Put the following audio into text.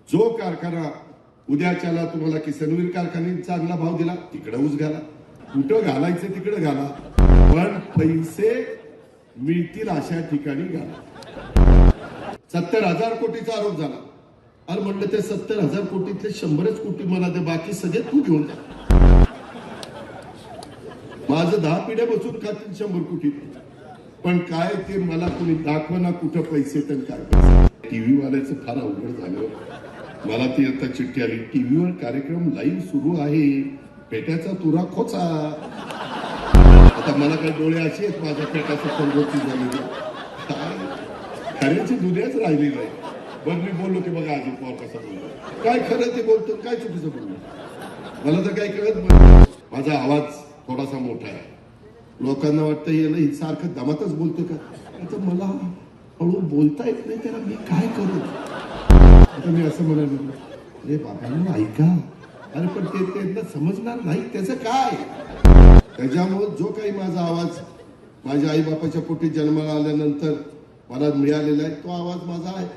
जो कारखाना उद्याच्याला तुम्हाला किसनवीर कारखान्याने चांगला भाव दिला तिकडे ऊस घाला, कुठं घालायचं तिकडे घाला, पण पैसे मिळतील अशा ठिकाणी घाला. 70,000 कोटीचा आरोप झाला. अरे म्हणलं ते 70,000 कोटीतले 100च कोटी मला दे, बाकी सगळे तू घेऊन जा. माझं 10 पिढ्या बसून खातील 100 कोटी. पण काय ते मला कोणी दाखवना कुठं पैसे तर काय पैसे. टीव्ही वाल्याचं फार अवघड झालं. मला ती आता चिठ्ठी आली, टीव्हीवर कार्यक्रम लाईव्ह सुरू आहे, पेट्याचा तुरा खोचा. आता मला काही डोळे असे आहेत माझ्या पेटाचं संगोपी झालेली, खऱ्याची दुनियाच राहिली नाही. बरं मी बोललो की बघा अजित पवार कसा बोलतो, काय खरं ते बोलतो काय चुकीचं बोलतो मला तर काही कळत नाही. माझा आवाज थोडासा मोठा आहे, लोकांना वाटतं याला ही सारखं दमातच बोलतो का. आता मला हळू बोलता येत नाही, त्याला मी काय करू. आता मी असं म्हणालो, अरे बाबांना ऐका, अरे पण ते त्यांना समजणार नाही त्याचं काय. त्याच्यामुळे जो काही माझा आवाज माझ्या आई बापाच्या पोटी जन्माला आल्यानंतर मला मिळालेला आहे तो आवाज माझा आहे.